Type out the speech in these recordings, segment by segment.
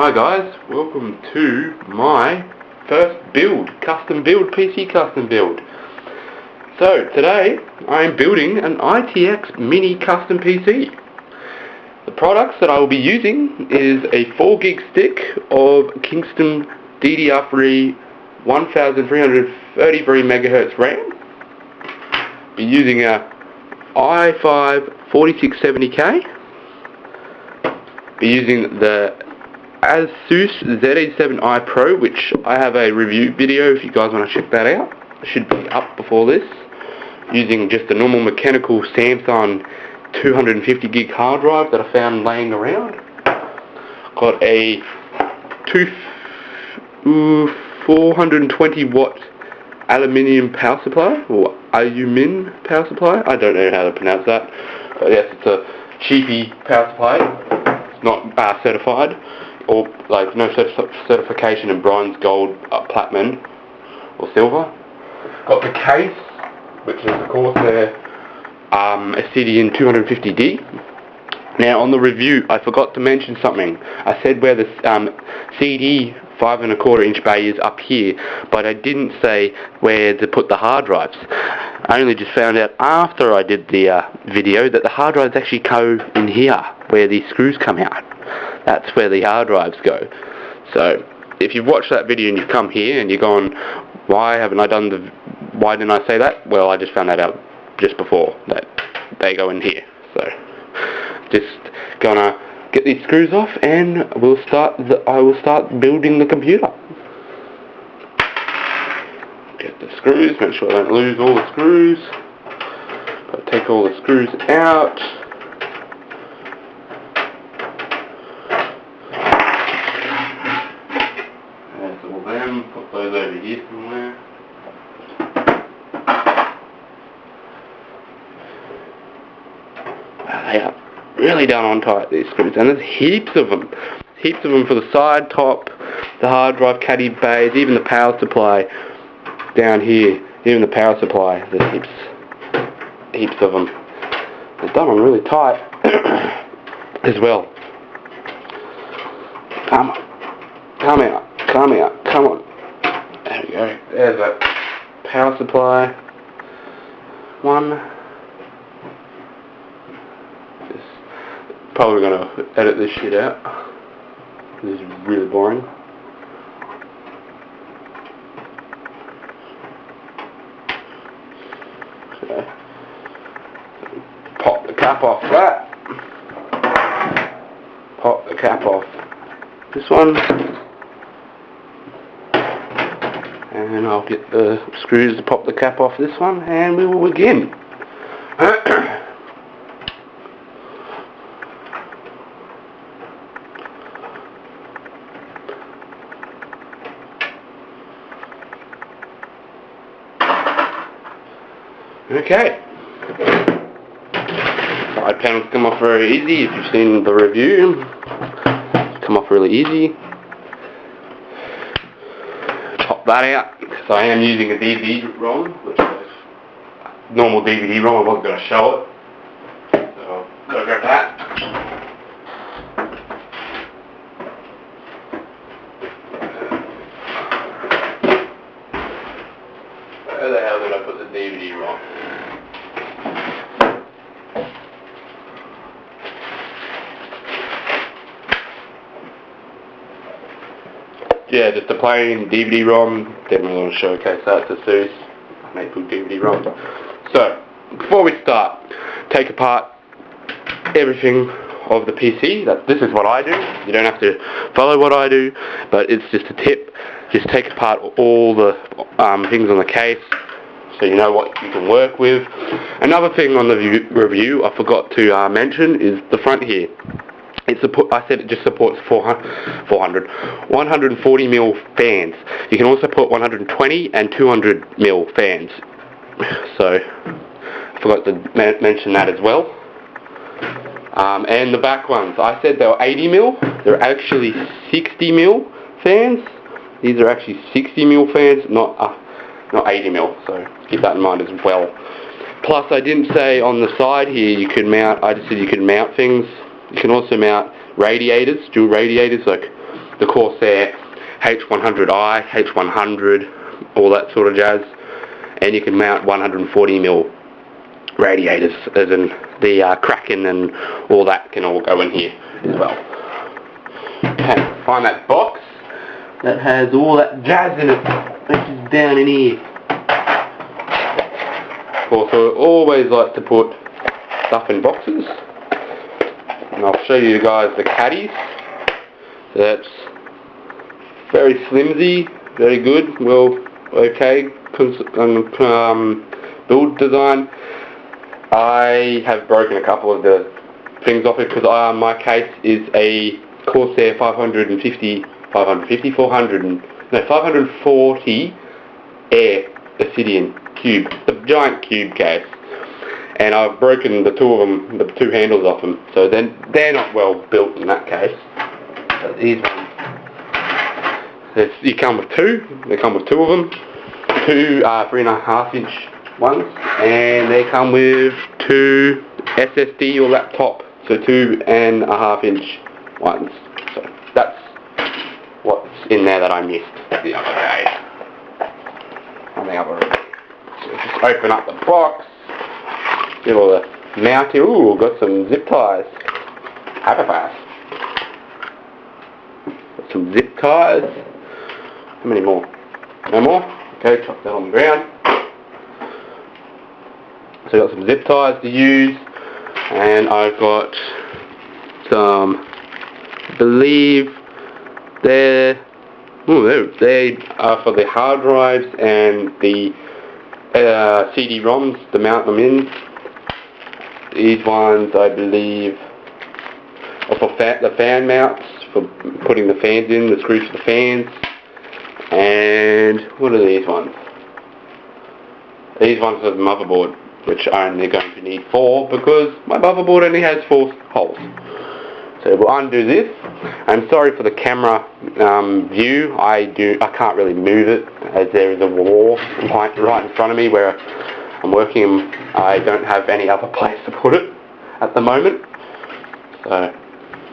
Hi guys, welcome to my first build, PC custom build. So today I am building an ITX Mini custom PC. The products that I will be using is a 4 gig stick of Kingston DDR3 1333 MHz RAM. Be using a i5 4670K. Be using the Asus Z87i Pro, which I have a review video if you guys want to check that out. It should be up before this. Using just a normal mechanical Samsung 250 gig hard drive that I found laying around. Got a 420 watt aluminium power supply, or Alumin power supply. I don't know how to pronounce that, but yes, it's a cheapy power supply. It's not certified, or like no certification in bronze, gold, platinum, or silver. Got the case, which is of course a Obsidian 250D. Now on the review, I forgot to mention something. I said where the CD 5¼ inch bay is up here, but I didn't say where to put the hard drives. I only just found out after I did the video that the hard drives actually go in here, where these screws come out. That's where the hard drives go. So if you've watched that video and you've come here and you're going, why didn't I say that? Well, I just found that out just before, that they go in here. So just gonna get these screws off and I will start building the computer. Get the screws, make sure I don't lose all the screws. Gotta take all the screws out. There's all them, put those over here somewhere. They are really done on tight, these screws, and there's heaps of them for the side, top, the hard drive, caddy bays, even the power supply down here, even the power supply. There's heaps of them. They're done on really tight as well. Come out, come on. There we go. There's that power supply one. Probably going to edit this shit out. This is really boring. Okay. Pop the cap off that. Pop the cap off this one. And I'll get the screws to pop the cap off this one, and we will begin. Okay, side panels come off very easy. If you've seen the review, come off really easy. Chop that out, because I am using a DVD-ROM, which is normal DVD-ROM. I wasn't going to show it, so I've got to grab that. Where the hell did I put the DVD-ROM? Yeah, just a plain DVD-ROM. Didn't really want to showcase that to Asus. Maple DVD-ROM. So, before we start, take apart everything of the PC. This is what I do. You don't have to follow what I do, but it's just a tip. Just take apart all the things on the case, so you know what you can work with. Another thing on the review I forgot to mention is the front here. I said it just supports 140mm fans. You can also put 120 and 200mm fans. So I forgot to mention that as well. And the back ones, I said they were 80mm. They're actually 60mm fans. These are actually 60mm fans, not 80mm. So keep that in mind as well. Plus, I didn't say on the side here you could mount. I just said you could mount things. You can also mount radiators, dual radiators, like the Corsair H100i, H100, all that sort of jazz. And you can mount 140mm radiators, as in the Kraken and all that can all go in here as well. Okay, find that box that has all that jazz in it, which is down in here. Also, I always like to put stuff in boxes, and I'll show you guys the caddies. That's very flimsy, very good, well, okay, build design. I have broken a couple of the things off it because my case is a Corsair 540 Air Obsidian cube, the giant cube case, and I've broken the two of them, the two handles off them, so then they're not well built in that case. But these ones, you come with two. They come with two of them, two 3.5-inch ones, and they come with two SSD or laptop, so 2.5-inch ones. So that's what's in there that I missed the other day. So just open up the box, get all the mounting. Ooh, got some zip ties. Have a pass. Got some zip ties. How many more? No more? Okay, chuck that on the ground. So I've got some zip ties to use, and I've got some, I believe they are for the hard drives and the CD-ROMs to mount them in. These ones, I believe, are for the fan mounts, for putting the fans in, the screws for the fans. And what are these ones? These ones are the motherboard, which I'm only going to need 4 because my motherboard only has 4 holes. So we'll undo this. I'm sorry for the camera view. I can't really move it as there is a wall right in front of me where I'm working, and I don't have any other place to put it at the moment. So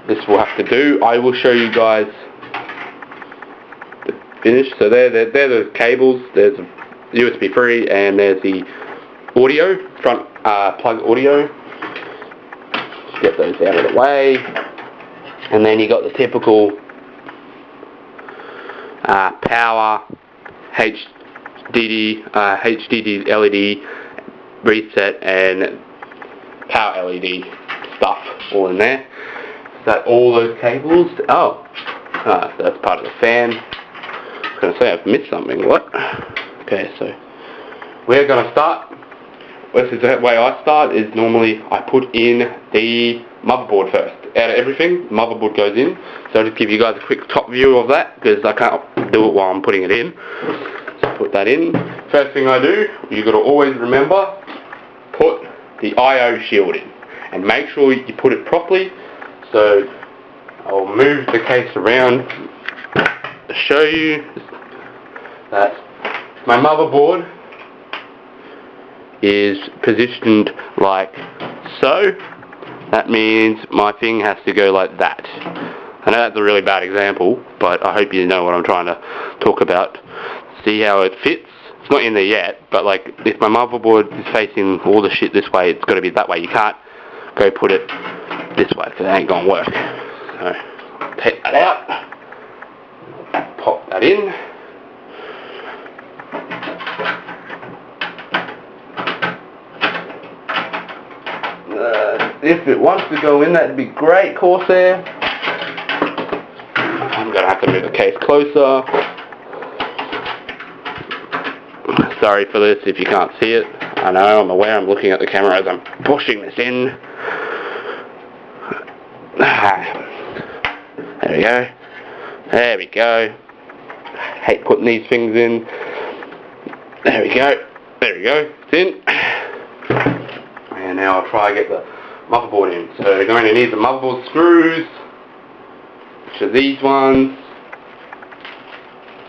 this will have to do. I will show you guys the finish. So they're the cables. There's a USB 3 and there's the audio, front plug audio. Just get those out of the way. And then you got the typical power HDD LED reset and power LED stuff all in there. That all those cables. So that's part of the fan. I was going to say I've missed something. What? Okay, so we're going to start. This is the way I start. Is normally I put in the motherboard first. Out of everything, motherboard goes in. So I'll just give you guys a quick top view of that because I can't do it while I'm putting it in. So put that in. First thing I do, you've got to always remember, put the I/O shield in, and make sure you put it properly. So I'll move the case around to show you that my motherboard is positioned like so. That means my thing has to go like that. I know that's a really bad example, but I hope you know what I'm trying to talk about. See how it fits? It's not in there yet, but like if my motherboard is facing all the shit this way, it's got to be that way. You can't go put it this way because it ain't going to work. So take that out, pop that in. If it wants to go in, that'd be great, Corsair. I'm going to have to move the case closer. Sorry for this if you can't see it. I know, I'm aware, I'm looking at the camera as I'm pushing this in. There we go. There we go. I hate putting these things in. There we go. There we go. It's in. And now I'll try to get the motherboard in. So we're going to need the motherboard screws, which are these ones.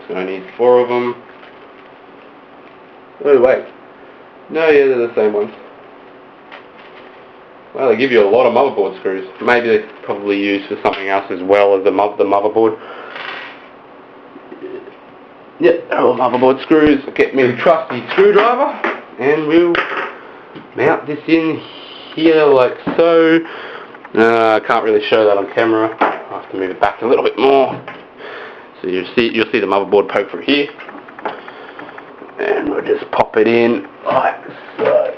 So I need 4 of them. Oh wait. No, yeah, they're the same ones. Well, they give you a lot of motherboard screws. Maybe they're probably used for something else as well as the motherboard. Yep, all motherboard screws. Get me a trusty screwdriver, and we'll mount this in here like so. I can't really show that on camera. I have to move it back a little bit more. So you'll see the motherboard poke through here, and we'll just pop it in like so.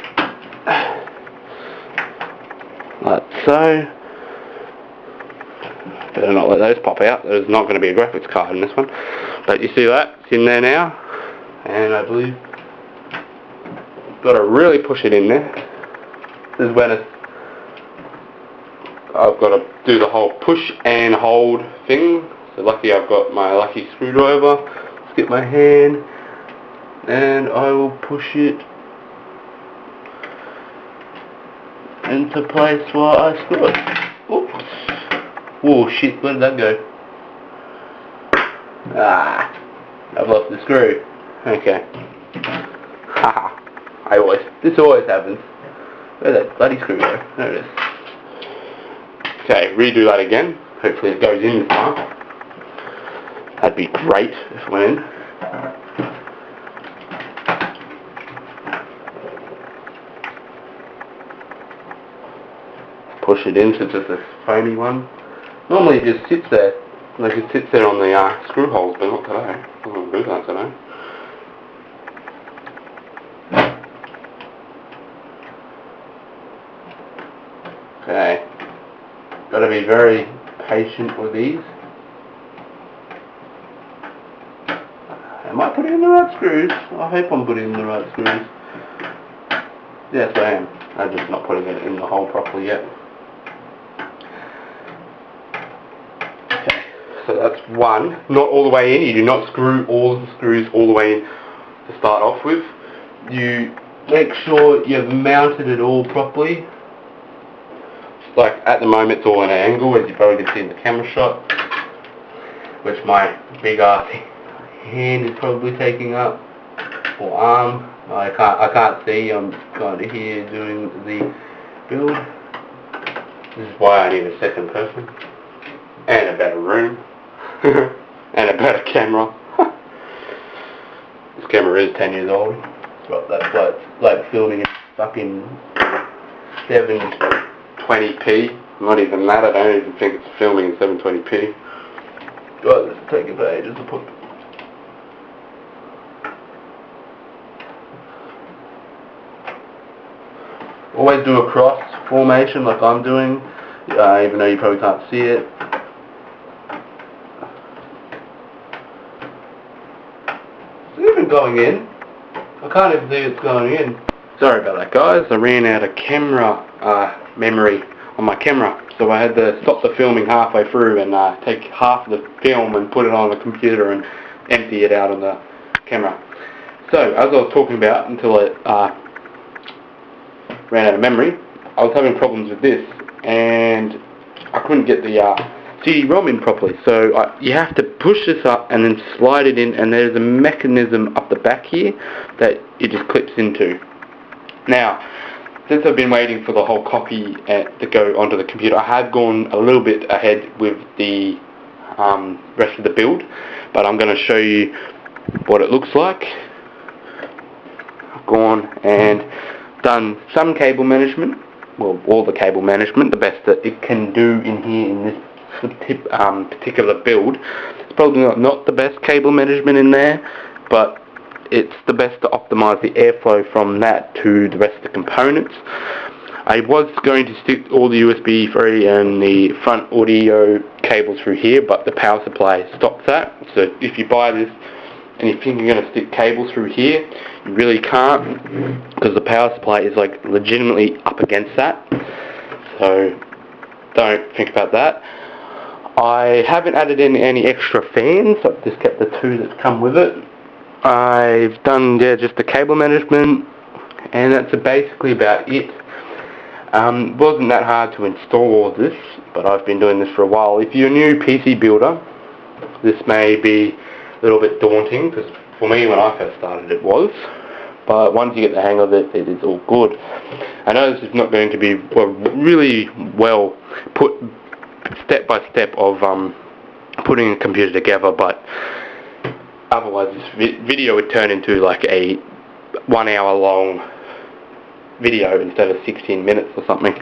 Like so. Better not let those pop out. There's not going to be a graphics card in this one. But you see that? It's in there now. And I believe got to really push it in there. This is when I've got to do the whole push and hold thing. So lucky I've got my lucky screwdriver. Let's get my hand and I will push it into place while I screw it. Oops. Oh shit, where did that go? Ah, I've lost the screw. Okay. Haha. This always happens. Where'd that bloody screw go? There it is. Okay, redo that again. Hopefully it goes in this time. That'd be great if it went in. Push it in since it's a foamy one. Normally it just sits there. Like it sits there on the screw holes, but not today. I'm going to do that today. Okay. Got to be very patient with these. Am I putting in the right screws? I hope I'm putting in the right screws. Yes, I am. I'm just not putting it in the hole properly yet. So that's one, not all the way in. You do not screw all of the screws all the way in to start off with. You make sure you've mounted it all properly. Like at the moment it's all in an angle, as you probably can see in the camera shot, which my big ass hand is probably taking up, or arm. I can't see. I'm kind of here doing the build. This is why I need a second person and a better room. And a better camera. This camera is 10 years old, but that's like filming it fucking 720p. Not even that, I don't even think it's filming in 720p. Right, let's take a page as a put. Always do a cross formation like I'm doing, even though you probably can't see it. Going in. I can't even see it's going in. Sorry about that, guys. I ran out of camera memory on my camera, so I had to stop the filming halfway through and take half of the film and put it on the computer and empty it out on the camera. So, as I was talking about until it ran out of memory, I was having problems with this and I couldn't get the CD-ROM in properly, so you have to push this up and then slide it in, and there's a mechanism up the back here that it just clips into. Now, since I've been waiting for the whole copy to go onto the computer, I have gone a little bit ahead with the rest of the build, but I'm going to show you what it looks like. I've gone and done some cable management, well, all the cable management, the best that it can do in here in this particular build. It's probably not the best cable management in there, but it's the best to optimize the airflow from that to the rest of the components. I was going to stick all the USB 3 and the front audio cables through here, but the power supply stops that. So if you buy this and you think you're going to stick cables through here, you really can't, because the power supply is like legitimately up against that. So don't think about that. I haven't added in any extra fans. I've just kept the two that come with it. I've done just the cable management, and that's basically about it. It wasn't that hard to install all of this, but I've been doing this for a while. If you're a new PC builder, this may be a little bit daunting, because for me when I first started it was, but once you get the hang of it, it is all good. I know this is not going to be really well put step by step of putting a computer together, but otherwise this video would turn into like a 1 hour long video instead of 16 minutes or something.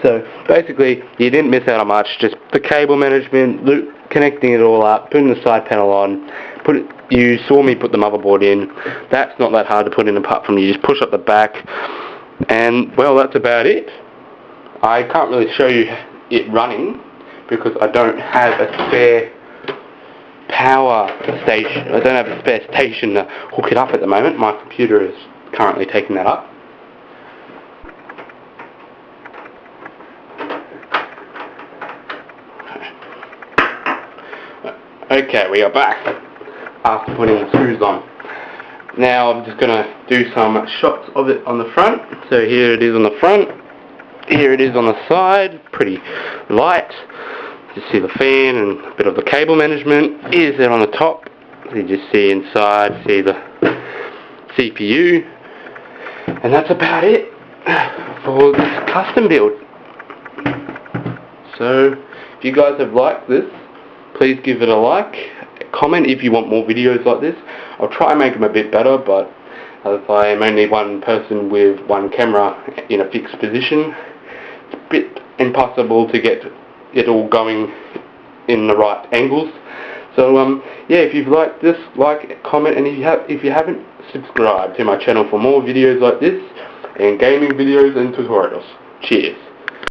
So basically you didn't miss out on much, just the cable management, connecting it all up, putting the side panel on, you saw me put the motherboard in. That's not that hard to put in apart from you just push up the back, and well, that's about it. I can't really show you it running because I don't have a spare power station. I don't have a spare station to hook it up at the moment. My computer is currently taking that up. Okay, we are back after putting the screws on. Now I'm just going to do some shots of it on the front. So here it is on the front, here it is on the side, pretty light. You see the fan and a bit of the cable management is there on the top. You just see inside, see the CPU, and that's about it for this custom build. So if you guys have liked this, please give it a like, comment if you want more videos like this. I'll try and make them a bit better, but as I am only one person with one camera in a fixed position, it's a bit impossible to get it all going in the right angles. So yeah, if you've liked this, like, comment, and if you haven't, subscribe to my channel for more videos like this and gaming videos and tutorials. Cheers.